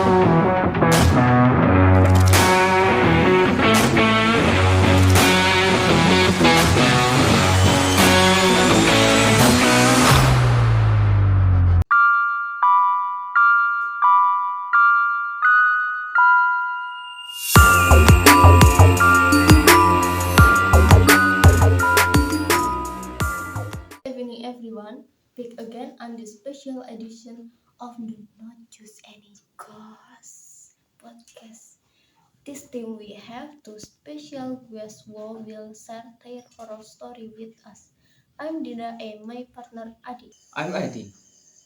Evening everyone, back again on this special edition of the Not Just Any Ghost podcast. This time we have two special guests who will share their horror story with us. I'm Dinda and my partner Adi. I'm Adi,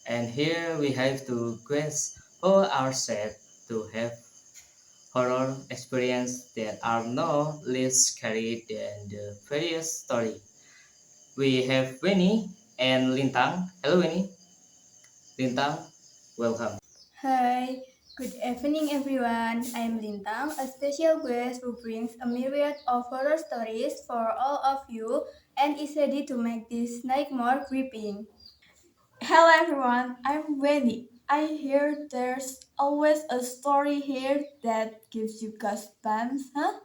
and here we have two guests who are said to have horror experience that are no less scary than the previous story. We have Weni and Lintang. Hello Weni, Lintang, welcome. Hi, good evening everyone. I'm Lintang, a special guest who brings a myriad of horror stories for all of you and is ready to make this night more gripping. Hello everyone, I'm Weni. I hear there's always a story here that gives you goosebumps, huh?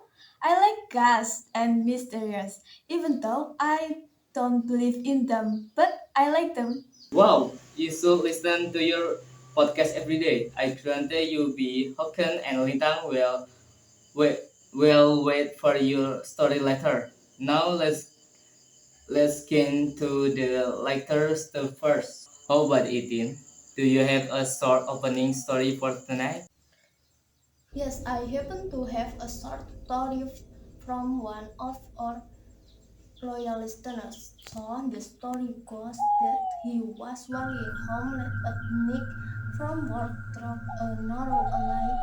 I like ghosts and mysterious, even though I don't believe in them, but I like them. Wow, you should listen to your podcast every day. I granted you be Hokken and Lintang wait, will wait for your story later. Now let's get into the lighter stuff first. How about 18? Do you have a short opening story for tonight? Yes, I happen to have a short story from one of our loyal listeners. So the story goes that he was walking home late at night from work through a narrow alley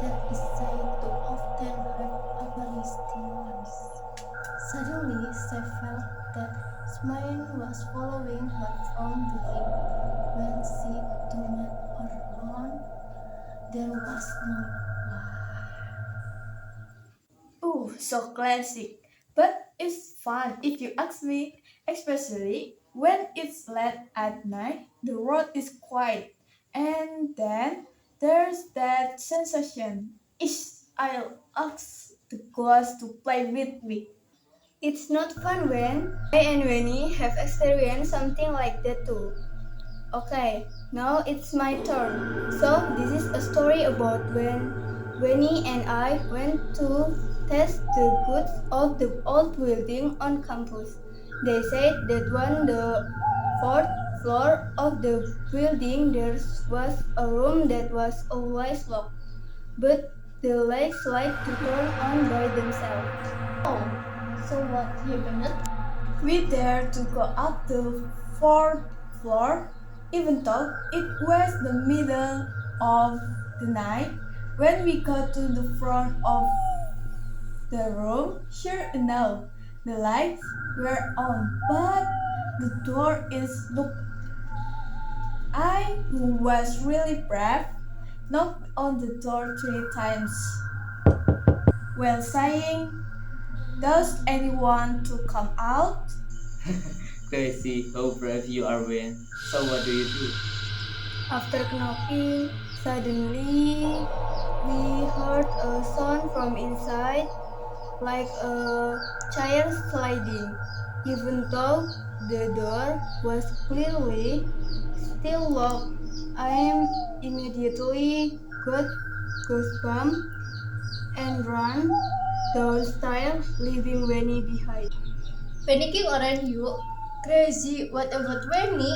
that is said to often have apparitions. Suddenly, she felt that someone was following her from behind. When she turned around, there was no Ooh, so classic. But it's fun if you ask me, especially when it's late at night, the road is quiet, and then there's that sensation. I'll ask the ghost to play with me. It's not fun when I and Weni have experienced something like that too. Okay, now it's my turn. So, this is a story about when Weni and I went to test the goods of the old building on campus. They said that on the fourth floor of the building there was a room that was always locked, but the lights like to turn on by themselves. oh. So what happened? We dared to go up the fourth floor, even though it was the middle of the night. When we got to the front of the room, sure enough, the lights were on, but the door is locked. I, who was really brave, knocked on the door 3 times while saying, "Does anyone to come out?" Crazy how brave you are, Wayne. So what do you do? After knocking, suddenly we heard a sound from inside, like a chair sliding. Even though the door was clearly still locked, I immediately got goosebumps and ran downstairs, leaving Weni behind. Panicking around you? Crazy. What about Weni?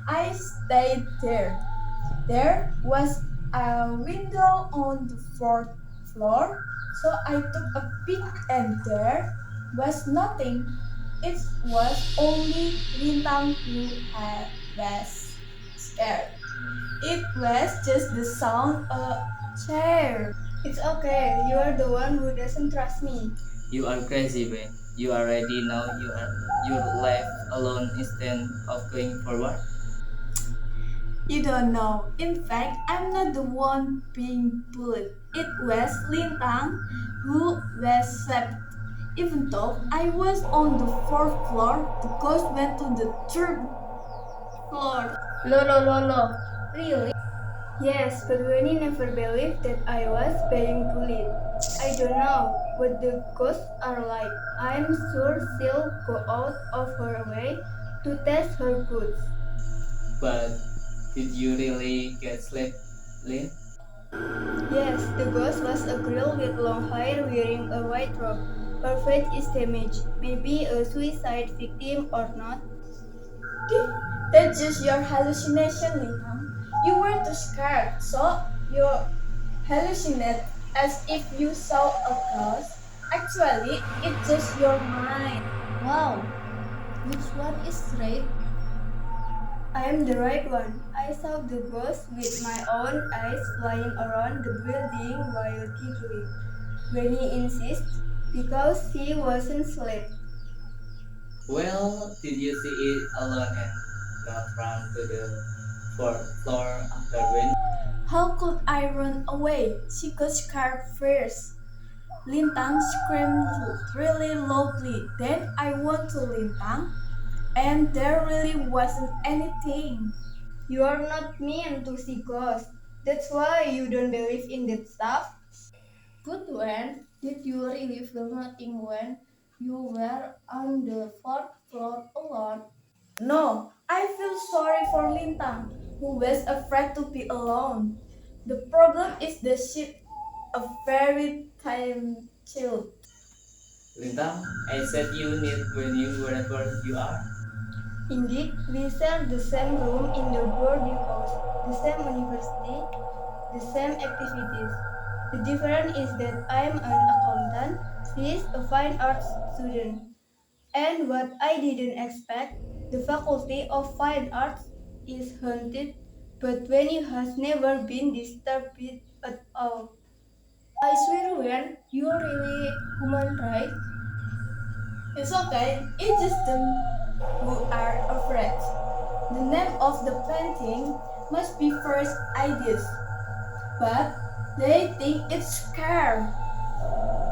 I stayed there. There was a window on the fourth floor, so I took a peek and there was nothing. It was only Lintang who was scared. It was just the sound of a chair. It's okay, you are the one who doesn't trust me. You are crazy, Wayne. You are ready now. You're left alone instead of going forward. You don't know. In fact, I'm not the one being bullied. It was Lintang who was slapped. Even though I was on the fourth floor, the ghost went to the third floor. Lo. Really? Yes, but Weni never believed that I was being bullied. I don't know what the ghosts are like. I'm sure she'll go out of her way to test her goods. But did you really get sleep, Lin? Yes, the ghost was a girl with long hair wearing a white robe. Her face is damaged, maybe a suicide victim or not. That's just your hallucination, Lintang. You were too scared, so you hallucinate as if you saw a ghost. Actually, it's just your mind. Wow, which one is right? I am the right one. I saw the ghost with my own eyes flying around the building while giggling. Granny insists because she wasn't asleep. Well, did you see it alone and not run to the fourth floor after when? How could I run away? She got scared first. Lintang screamed really loudly. Then I went to Lintang, and there really wasn't anything. You are not mean to see ghosts. That's why you don't believe in that stuff. But when did you really feel nothing when you were on the fourth floor alone? No, I feel sorry for Lintang, who was afraid to be alone. The problem is the ship, a very tiny child. Lintang, I said you need venue wherever you are. Indeed, we share the same room in the boarding house, the same university, the same activities. The difference is that I'm an accountant, she is a fine arts student. And what I didn't expect, the Faculty of Fine Arts is haunted, but Weni has never been disturbed at all. I swear when you're really human, right? It's okay, it's just them who are afraid. The name of the painting must be First Ideas, but they think it's scary.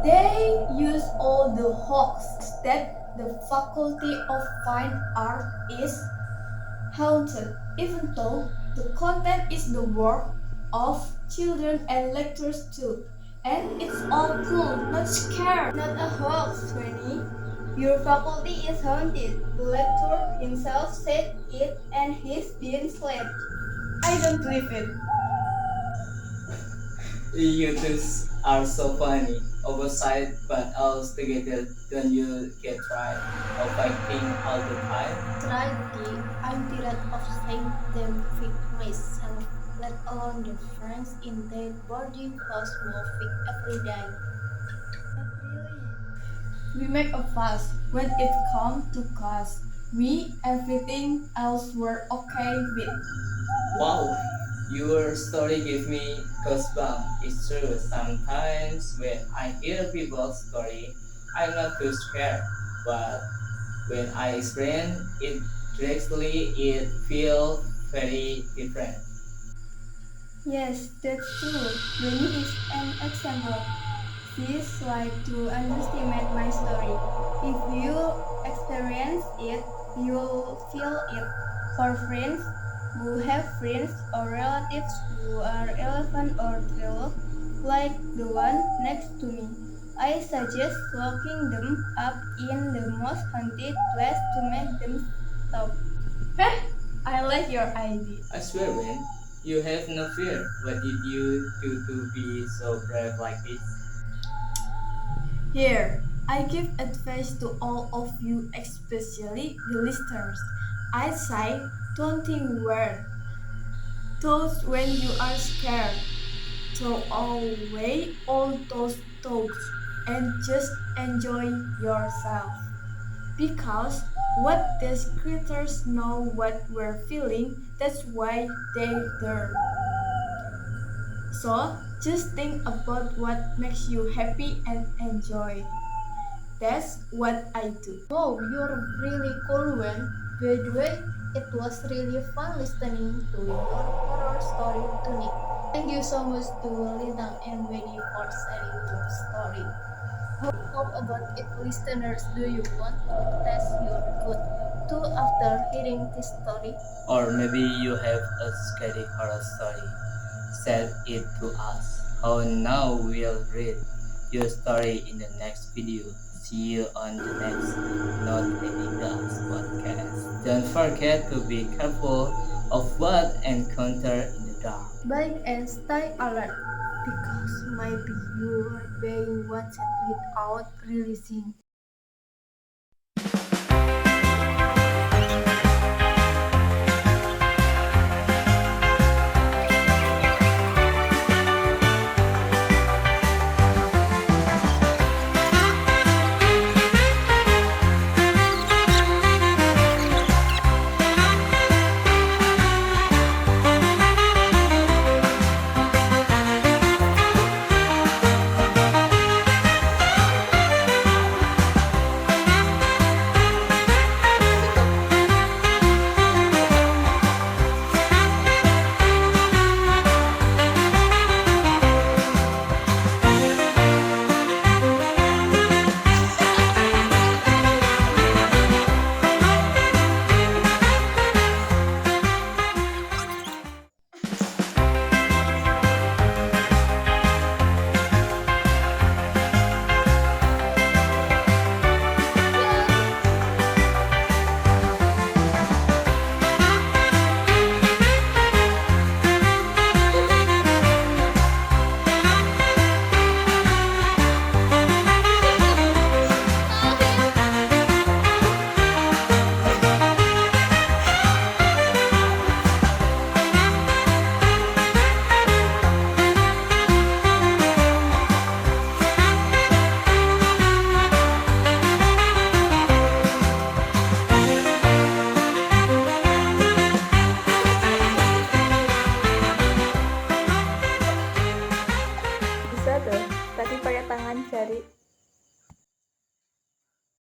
They use all the hoax that the Faculty of Fine Art is haunted, even though the content is the work of children and lecturers too. And it's all cool, not scary. Not a hoax, Weni. Your faculty is haunted. The lecturer himself said it and he's been slapped. I don't believe it. You two are so funny. Oversight but all together, don't you get tired of fighting all the time? Tragedy, I'm tired of saying them fake myself, let alone the friends in their boarding house moving every day. Not really. We make a fuss when it comes to class. We everything else were okay with. Wow, your story gave me goosebumps. It's true. Sometimes when I hear people's story, I'm not too scared. But when I experience it directly, it feels very different. Yes, that's true. Weni is an example. She's like to underestimate my story. If you experience it, you'll feel it. For friends who have friends or relatives who are 11 or 12, like the one next to me, I suggest locking them up in the most haunted place to make them stop. Heh, I like your idea. I swear, when you have no fear, what did you do to be so brave like this? Here, I give advice to all of you, especially the listeners. I say, don't think weird. Thoughts when you are scared. Throw away all those thoughts and just enjoy yourself. Because what these creatures know what we're feeling, that's why they're there. So just think about what makes you happy and enjoy. That's what I do. Wow, you're really cool, Wen. By the way, it was really fun listening to your horror story tonight. Thank you so much to Lintang and Weni for sharing your story. How about it, listeners? Do you want to test your good too after hearing this story? Or maybe you have a scary horror story. said it to us. Oh, now we'll read your story in the next video. See you on the next Not Ending the Us podcast. Don't forget to be careful of what encounter in the dark. Bike and stay alert because maybe you are being watched without realizing. Bisa tuh, tapi pakai tangan cari